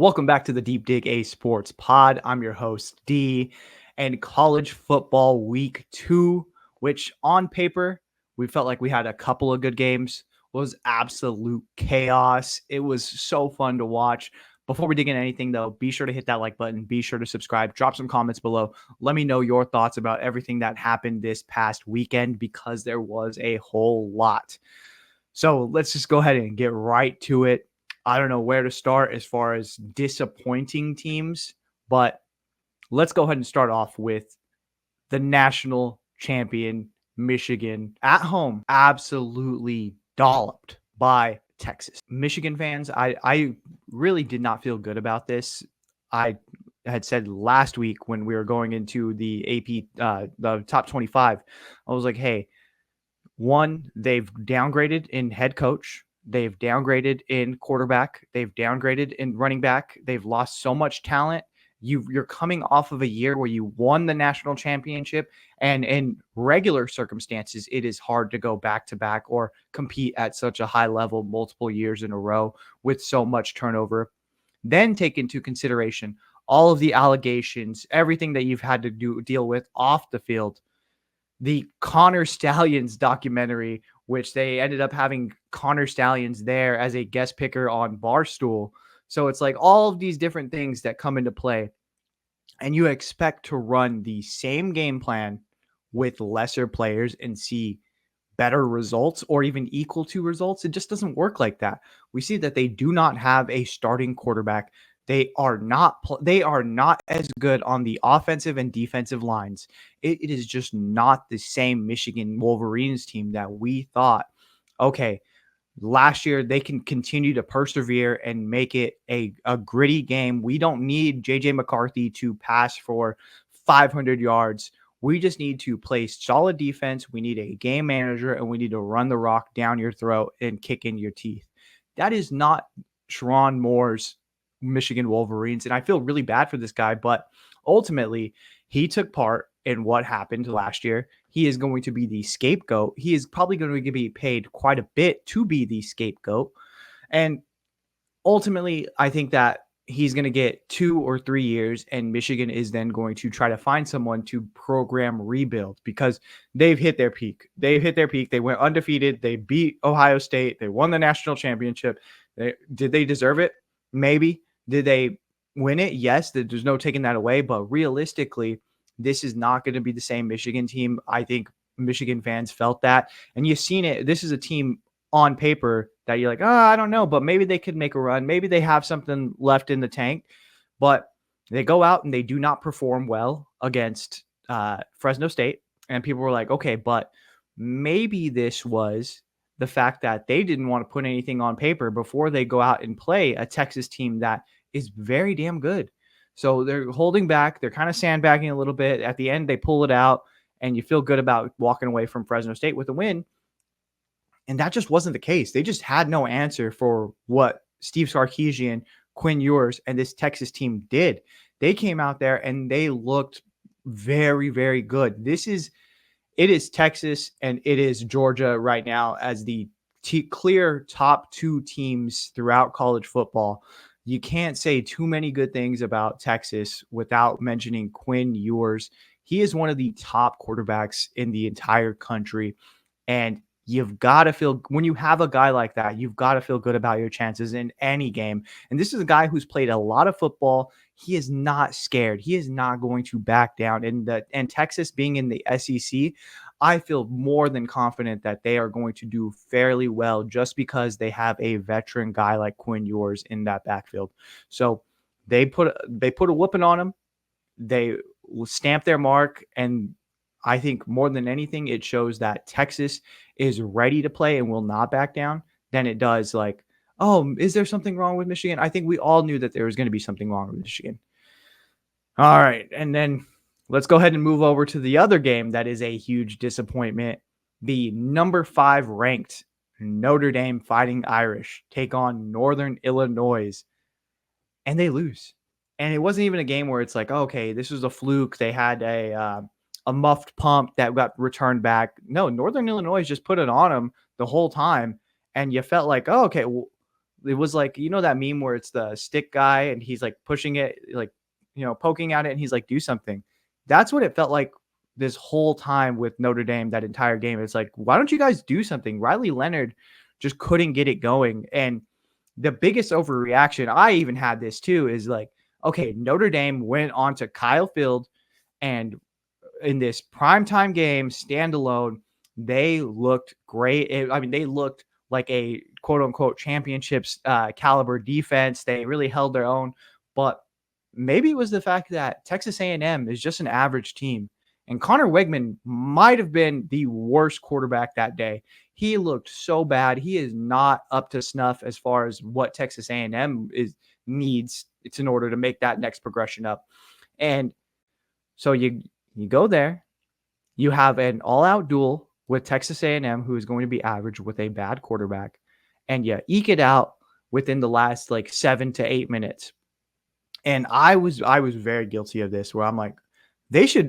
Welcome back to the Deep Dig A Sports Pod. I'm your host, D, and college football week 2, which on paper, we felt like we had a couple of good games, was absolute chaos. It was so fun to watch. Before we dig into anything, though, be sure to hit that like button. Be sure to subscribe. Drop some comments below. Let me know your thoughts about everything that happened this past weekend because there was a whole lot. So let's just go ahead and get right to it. I don't know where to start as far as disappointing teams, but let's go ahead and start off with the national champion, Michigan, at home, absolutely dolloped by Texas. Michigan fans, I really did not feel good about this. I had said last week when we were going into the AP, the top 25, I was like, hey, one, they've downgraded in head coach. They've downgraded in quarterback. They've downgraded in running back. They've lost so much talent. You're coming off of a year where you won the national championship, and in regular circumstances, it is hard to go back to back or compete at such a high level multiple years in a row with so much turnover. Then take into consideration all of the allegations, everything that you've had to deal with off the field. The Connor Stallions documentary, which they ended up having Connor Stallions there as a guest picker on Barstool. So it's like all of these different things that come into play, and you expect to run the same game plan with lesser players and see better results or even equal to results. It just doesn't work like that. We see that they do not have a starting quarterback. They are not as good on the offensive and defensive lines. It is just not the same Michigan Wolverines team that we thought, okay, last year they can continue to persevere and make it a gritty game. We don't need JJ McCarthy to pass for 500 yards. We just need to play solid defense. We need a game manager, and we need to run the rock down your throat and kick in your teeth. That is not Sharon Moore's Michigan Wolverines, and I feel really bad for this guy, but ultimately he took part in what happened last year. He is going to be the scapegoat. He is probably going to be paid quite a bit to be the scapegoat, and ultimately I think that he's going to get 2 or 3 years, and Michigan is then going to try to find someone to program rebuild because they've hit their peak. They went undefeated. They beat Ohio State. They won the national championship. Did they deserve it? Maybe. Did they win it? Yes. There's no taking that away. But realistically, this is not going to be the same Michigan team. I think Michigan fans felt that. And you've seen it. This is a team on paper that you're like, oh, I don't know, but maybe they could make a run. Maybe they have something left in the tank. But they go out and they do not perform well against Fresno State. And people were like, okay, but maybe this was the fact that they didn't want to put anything on paper before they go out and play a Texas team that is very damn good. So they're holding back. They're kind of sandbagging a little bit. At the end, they pull it out, and you feel good about walking away from Fresno State with a win. And that just wasn't the case. They just had no answer for what Steve Sarkisian, Quinn Ewers, and this Texas team did. They came out there and they looked very, very good. It is Texas and it is Georgia right now as the clear top 2 teams throughout college football. You can't say too many good things about Texas without mentioning Quinn Ewers. He is one of the top quarterbacks in the entire country. And you've got to feel, when you have a guy like that, you've got to feel good about your chances in any game. And this is a guy who's played a lot of football. He is not scared. He is not going to back down. And Texas being in the SEC, I feel more than confident that they are going to do fairly well just because they have a veteran guy like Quinn Ewers in that backfield. So they put a whooping on him. They stamp their mark, and I think more than anything, it shows that Texas is ready to play and will not back down than it does like, oh, is there something wrong with Michigan? I think we all knew that there was going to be something wrong with Michigan. All right. And then let's go ahead and move over to the other game that is a huge disappointment. The number 5 ranked Notre Dame Fighting Irish take on Northern Illinois, and they lose. And it wasn't even a game where it's like, okay, this was a fluke. They had a muffed pump that got returned back. No, Northern Illinois just put it on them the whole time. And you felt like, oh, okay, well, it was like, that meme where it's the stick guy and he's like pushing it, like, poking at it, and he's like, do something. That's what it felt like this whole time with Notre Dame, that entire game. It's like, why don't you guys do something? Riley Leonard just couldn't get it going. And the biggest overreaction, I even had this too, is like, okay, Notre Dame went on to Kyle Field, and in this primetime game, standalone, they looked great. They looked like a quote unquote championships caliber defense. They really held their own, but maybe it was the fact that Texas A&M is just an average team. And Connor Wegman might have been the worst quarterback that day. He looked so bad. He is not up to snuff as far as what Texas A&M needs. It's in order to make that next progression up. And so you go there, you have an all-out duel with Texas A&M, who is going to be average with a bad quarterback, and you eke it out within the last like 7 to 8 minutes. And I was very guilty of this, where I'm like,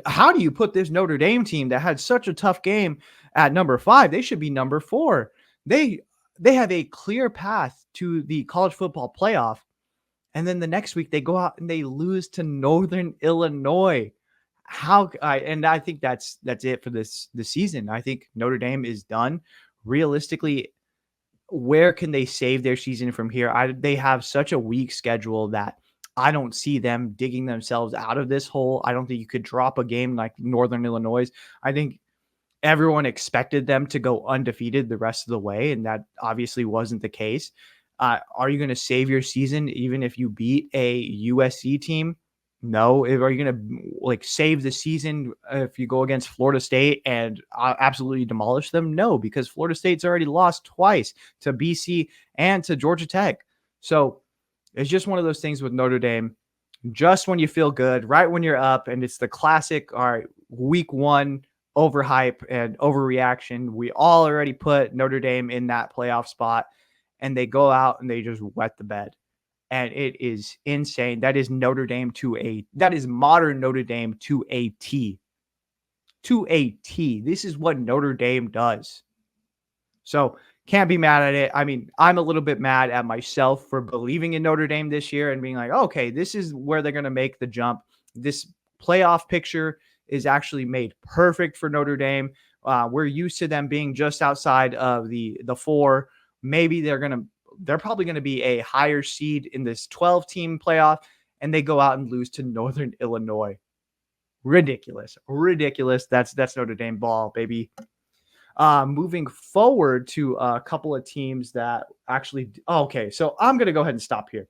how do you put this Notre Dame team that had such a tough game at number 5? They should be number 4. They have a clear path to the college football playoff. And then the next week they go out and they lose to Northern Illinois. I think that's it for this season. I think Notre Dame is done. Realistically, where can they save their season from here? They have such a weak schedule that I don't see them digging themselves out of this hole. I don't think you could drop a game like Northern Illinois. I think everyone expected them to go undefeated the rest of the way, and that obviously wasn't the case. Are you going to save your season even if you beat a USC team? No. Are you going to like save the season if you go against Florida State and absolutely demolish them? No, because Florida State's already lost twice to BC and to Georgia Tech. So it's just one of those things with Notre Dame. Just when you feel good, right when you're up, and it's the classic, all right, week 1 overhype and overreaction. We all already put Notre Dame in that playoff spot, and they go out and they just wet the bed. And it is insane. That is that is modern Notre Dame to a T. To a T. This is what Notre Dame does. So can't be mad at it. I mean, I'm a little bit mad at myself for believing in Notre Dame this year and being like, okay, this is where they're going to make the jump. This playoff picture is actually made perfect for Notre Dame. We're used to them being just outside of the 4. Maybe they're probably going to be a higher seed in this 12-team playoff, and they go out and lose to Northern Illinois. Ridiculous. That's Notre Dame ball, baby. Moving forward to a couple of teams that actually, okay, so I'm going to go ahead and stop here.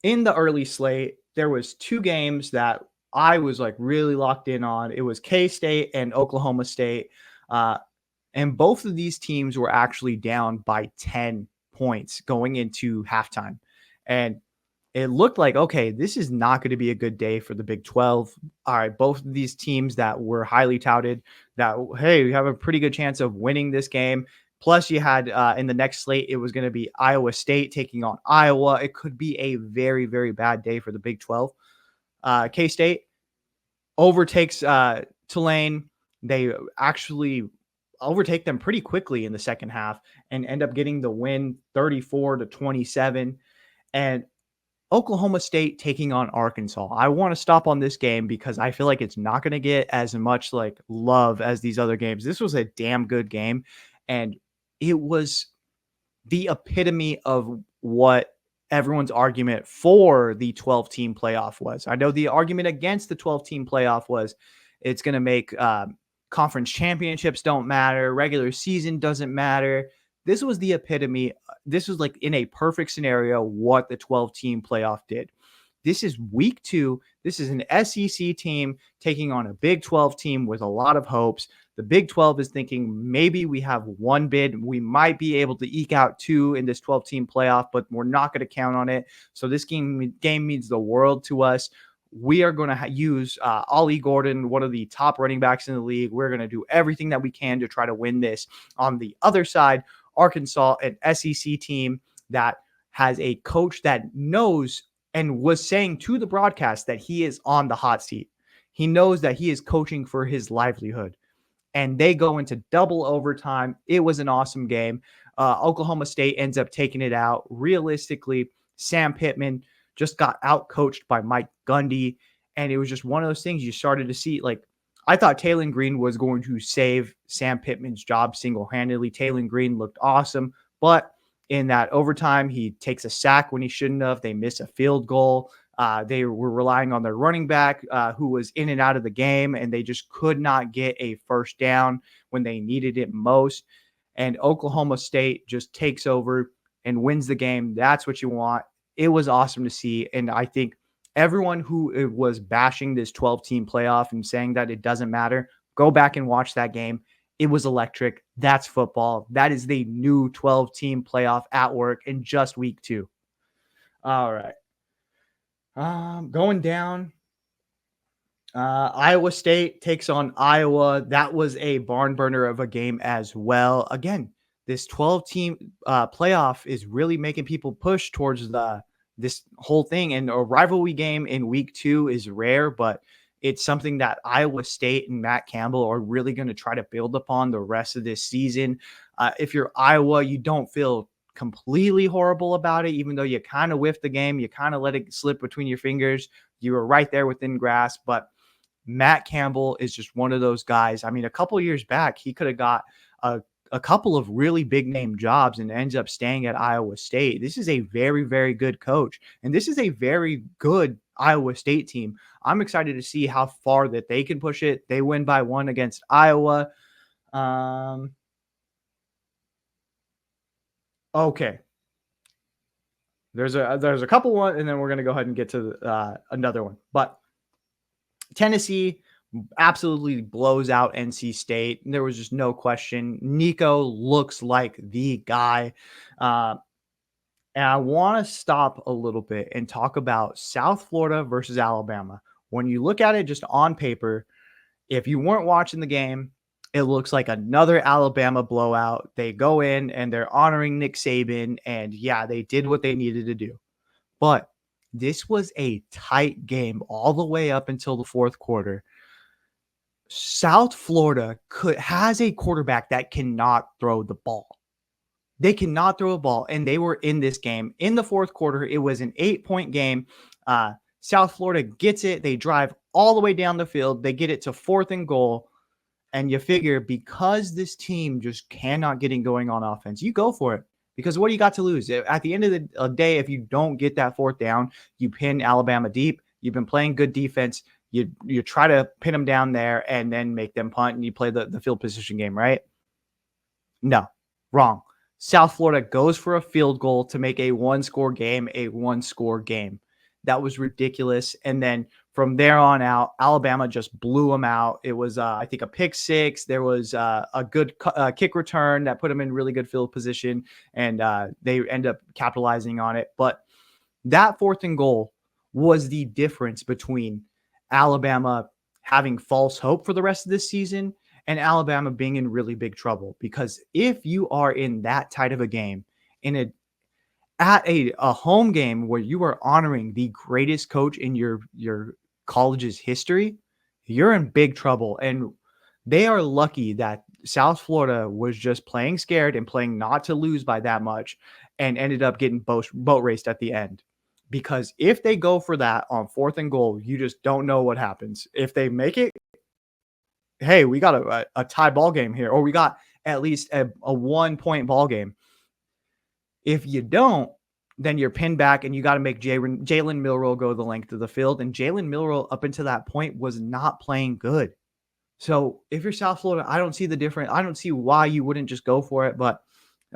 In the early slate, there was 2 games that I was like really locked in on. It was K-State and Oklahoma State. And both of these teams were actually down by 10 points going into halftime. And it looked like, okay, this is not going to be a good day for the Big 12. All right, both of these teams that were highly touted that, hey, we have a pretty good chance of winning this game. Plus, you had in the next slate, it was going to be Iowa State taking on Iowa. It could be a very, very bad day for the Big 12. K-State overtakes Tulane. They actually overtake them pretty quickly in the second half and end up getting the win 34-27. And Oklahoma State taking on Arkansas. I want to stop on this game because I feel like it's not going to get as much like love as these other games. This was a damn good game, and it was the epitome of what everyone's argument for the 12-team playoff was. I know the argument against the 12-team playoff was it's going to make conference championships don't matter, regular season doesn't matter. This was the epitome. This was like in a perfect scenario what the 12-team playoff did. This is week 2. This is an SEC team taking on a Big 12 team with a lot of hopes. The Big 12 is thinking maybe we have 1 bid. We might be able to eke out 2 in this 12-team playoff, but we're not going to count on it. So this game means the world to us. We are going to use Ollie Gordon, one of the top running backs in the league. We're going to do everything that we can to try to win this. On the other side, Arkansas, an SEC team that has a coach that knows and was saying to the broadcast that he is on the hot seat. He knows that he is coaching for his livelihood. And they go into double overtime. It was an awesome game. Oklahoma State ends up taking it out. Realistically, Sam Pittman just got out coached by Mike Gundy. And it was just one of those things you started to see. Like, I thought Taylon Green was going to save Sam Pittman's job single-handedly. Taylon Green looked awesome, but in that overtime, he takes a sack when he shouldn't have. They miss a field goal. They were relying on their running back, who was in and out of the game, and they just could not get a first down when they needed it most. And Oklahoma State just takes over and wins the game. That's what you want. It was awesome to see. And I think everyone who was bashing this 12-team playoff and saying that it doesn't matter, go back and watch that game. It was electric. That's football. That is the new 12-team playoff at work in just week 2. All right. Going down, Iowa State takes on Iowa. That was a barn burner of a game as well. Again, this 12-team playoff is really making people push towards this whole thing. And a rivalry game in week 2 is rare, but it's something that Iowa State and Matt Campbell are really going to try to build upon the rest of this season. If you're Iowa, you don't feel completely horrible about it, even though you kind of whiffed the game. You kind of let it slip between your fingers. You were right there within grasp, but Matt Campbell is just one of those guys. I mean, a couple of years back, he could have got a couple of really big name jobs and ends up staying at Iowa State. This is a very, very good coach. And this is a very good Iowa State team. I'm excited to see how far that they can push it. They win by 1 against Iowa. Okay. There's a couple one, and then we're going to go ahead and get to another one. But Tennessee absolutely blows out NC State. There was just no question. Nico looks like the guy. And I want to stop a little bit and talk about South Florida versus Alabama. When you look at it just on paper, if you weren't watching the game, it looks like another Alabama blowout. They go in and they're honoring Nick Saban, and yeah, they did what they needed to do. But this was a tight game all the way up until the fourth quarter. South Florida has a quarterback that cannot throw the ball. They cannot throw a ball, and they were in this game. In the fourth quarter, it was an 8-point game. South Florida gets it. They drive all the way down the field. They get it to 4th and goal. And you figure because this team just cannot get it going on offense, you go for it. Because what do you got to lose? At the end of the day, if you don't get that 4th down, you pin Alabama deep. You've been playing good defense. You try to pin them down there and then make them punt, and you play the field position game, right? No, wrong. South Florida goes for a field goal to make a one-score game a one-score game. That was ridiculous. And then from there on out, Alabama just blew them out. It was, I think, a pick 6. There was a good kick return that put them in really good field position, and they end up capitalizing on it. But that 4th and goal was the difference between Alabama having false hope for the rest of this season and Alabama being in really big trouble. Because if you are in that tight of a game at a home game where you are honoring the greatest coach in your college's history, you're in big trouble. And they are lucky that South Florida was just playing scared and playing not to lose by that much and ended up getting boat raced at the end. Because if they go for that on 4th and goal, you just don't know what happens. If they make it, hey, we got a tie ball game here, or we got at least a 1-point ball game. If you don't, then you're pinned back and you got to make Jalen Milroe go the length of the field. And Jalen Milroe up until that point was not playing good. So if you're South Florida, I don't see the difference. I don't see why you wouldn't just go for it. But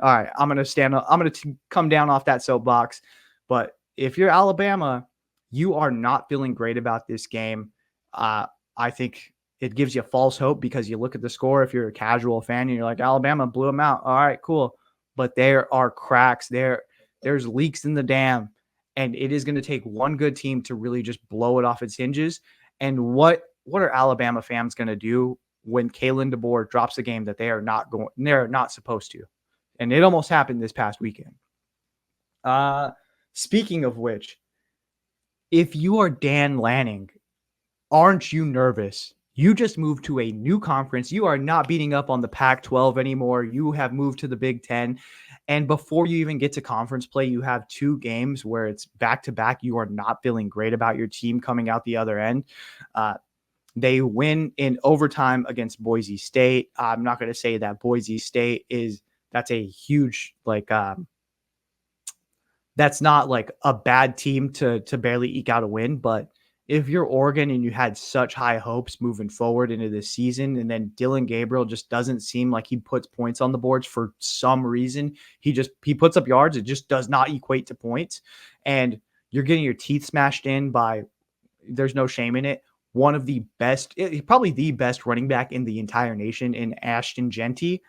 all right, I'm going to stand up. I'm going to come down off that soapbox. But if you're Alabama, you are not feeling great about this game. I think it gives you false hope because you look at the score. If you're a casual fan and you're like, Alabama blew them out. All right, cool. But there are cracks there. There's leaks in the dam, and it is going to take one good team to really just blow it off its hinges. And what are Alabama fans going to do when Kalen DeBoer drops a game that they're not supposed to? And it almost happened this past weekend. Speaking of which, if you are Dan Lanning, aren't you nervous? You just moved to a new conference. You are not beating up on the Pac-12 anymore. You have moved to the Big Ten. And before you even get to conference play, you have 2 games where it's back-to-back. You are not feeling great about your team coming out the other end. They win in overtime against Boise State. I'm not going to say that Boise State that's a huge, that's not like a bad team to barely eke out a win. But if you're Oregon and you had such high hopes moving forward into this season, and then Dylan Gabriel just doesn't seem like he puts points on the boards for some reason, he puts up yards. It just does not equate to points. And you're getting your teeth smashed in by, there's no shame in it, one of the best, probably the best running back in the entire nation in Ashton Jeanty.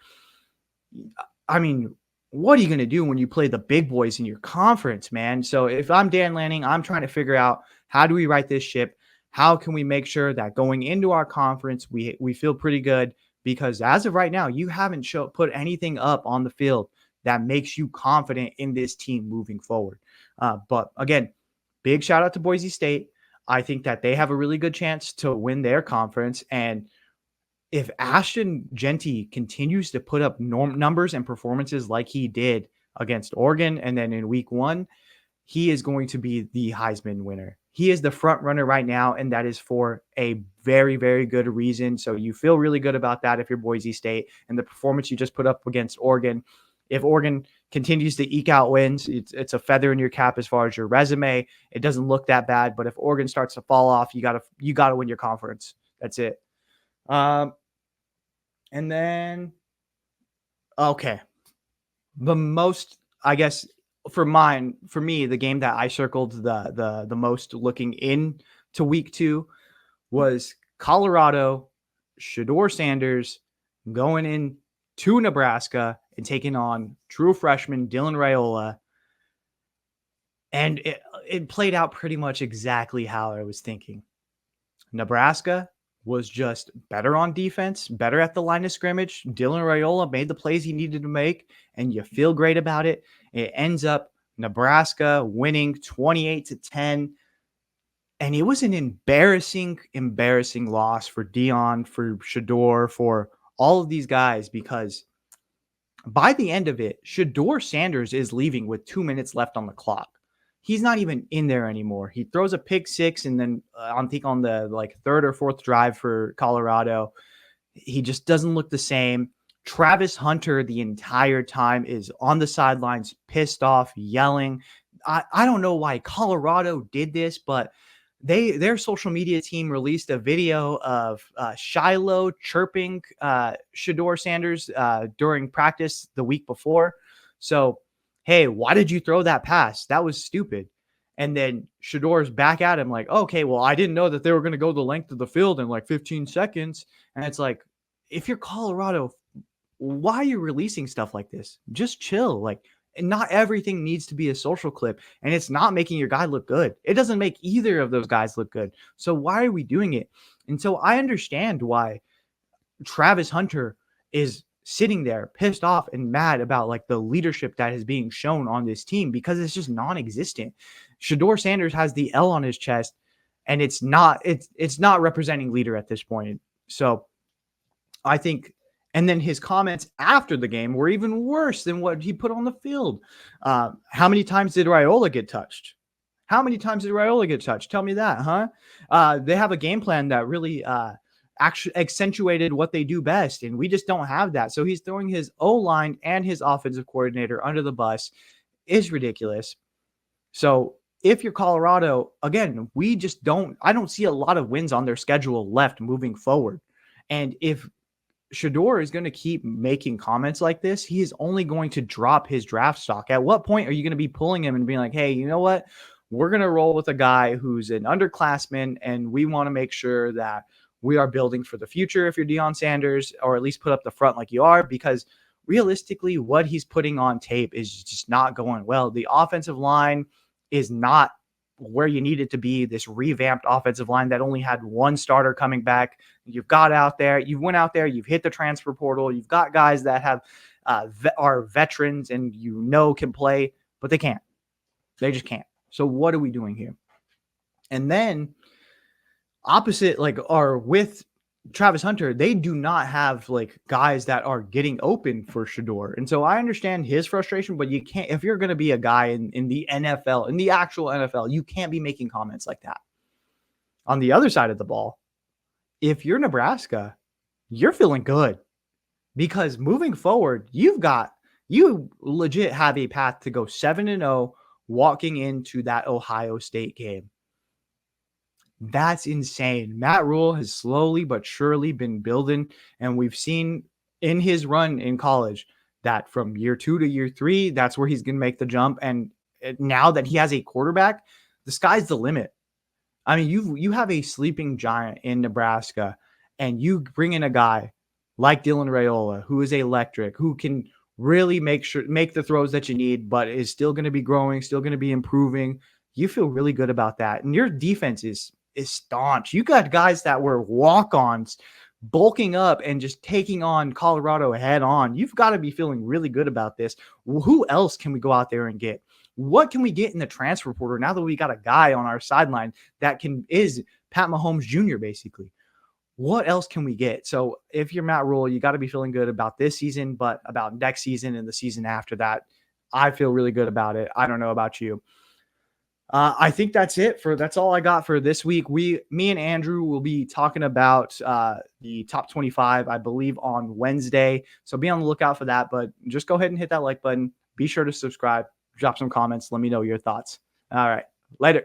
I mean, what are you going to do when you play the big boys in your conference, man? So if I'm Dan Lanning, I'm trying to figure out, how do we right this ship? How can we make sure that going into our conference, we feel pretty good? Because as of right now, you haven't put anything up on the field that makes you confident in this team moving forward. But again, big shout out to Boise State. I think that they have a really good chance to win their conference. And if Ashton Jeanty continues to put up numbers and performances like he did against Oregon, and then in week 1, he is going to be the Heisman winner. He is the front runner right now, and that is for a very, very good reason. So you feel really good about that if you're Boise State, and the performance you just put up against Oregon. If Oregon continues to eke out wins, it's a feather in your cap as far as your resume. It doesn't look that bad, but if Oregon starts to fall off, you gotta win your conference. That's it. And then, okay, the most, I guess, for me, the game that I circled the most looking into week 2 was Colorado, Shedeur Sanders going in to Nebraska and taking on true freshman Dylan Raiola. And it played out pretty much exactly how I was thinking. Nebraska was just better on defense, better at the line of scrimmage. Dylan Raiola made the plays he needed to make, and you feel great about it. It ends up Nebraska winning 28-10. And it was an embarrassing loss for Dion, for Shedeur, for all of these guys, because by the end of it, Shedeur Sanders is leaving with 2 minutes left on the clock. He's not even in there anymore. He throws a pick 6, and then I think on the third or fourth drive for Colorado, he just doesn't look the same. Travis Hunter the entire time is on the sidelines, pissed off, yelling. I don't know why Colorado did this, but their social media team released a video of Shiloh chirping Shedeur Sanders during practice the week before. So, hey, why did you throw that pass? That was stupid. And then Shedeur's back at him like, okay, well, I didn't know that they were going to go the length of the field in like 15 seconds. And it's like, if you're Colorado, why are you releasing stuff like this? Just chill. Like, and not everything needs to be a social clip, and it's not making your guy look good. It doesn't make either of those guys look good. So why are we doing it? And so I understand why Travis Hunter is sitting there pissed off and mad about like the leadership that is being shown on this team, because it's just non-existent. Shedeur Sanders has the L on his chest, and it's not representing leader at this point. So I think, and then his comments after the game were even worse than what he put on the field. How many times did Raiola get touched? How many times did Raiola get touched? Tell me that, huh? They have a game plan that really actually accentuated what they do best, and we just don't have that. So he's throwing his O-line and his offensive coordinator under the bus. Is ridiculous. So if you're Colorado, again, I don't see a lot of wins on their schedule left moving forward. And if Shedeur is going to keep making comments like this, he is only going to drop his draft stock. At what point are you going to be pulling him and being like, hey, you know what? We're going to roll with a guy who's an underclassman, and we want to make sure that we are building for the future if you're Deion Sanders, or at least put up the front like you are, because realistically, what he's putting on tape is just not going well. The offensive line is not where you need it to be, this revamped offensive line that only had one starter coming back. You went out there, you've hit the transfer portal. You've got guys that have are veterans and can play, but they can't. They just can't. So what are we doing here? And then opposite, with Travis Hunter, they do not have like guys that are getting open for Shedeur. And so I understand his frustration, but you can't, if you're going to be a guy in the NFL, in the actual NFL, you can't be making comments like that. On the other side of the ball, if you're Nebraska, you're feeling good because moving forward, you legit have a path to go 7-0 walking into that Ohio State game. That's insane. Matt Rule has slowly but surely been building, and we've seen in his run in college that from year 2 to year 3, that's where he's going to make the jump. And now that he has a quarterback, the sky's the limit. I mean, you have a sleeping giant in Nebraska, and you bring in a guy like Dylan Raiola, who is electric, who can really make the throws that you need, but is still going to be growing, still going to be improving. You feel really good about that, and your defense is staunch. You got guys that were walk-ons, bulking up and just taking on Colorado head on. You've got to be feeling really good about this. Who else can we go out there and get? What can we get in the transfer portal now that we got a guy on our sideline that is Pat Mahomes Jr. basically? What else can we get? So if you're Matt Rule, you got to be feeling good about this season, but about next season and the season after that, I feel really good about it. I don't know about you. I think that's all I got for this week. Me and Andrew will be talking about the top 25, I believe, on Wednesday. So be on the lookout for that. But just go ahead and hit that like button. Be sure to subscribe, drop some comments. Let me know your thoughts. All right. Later.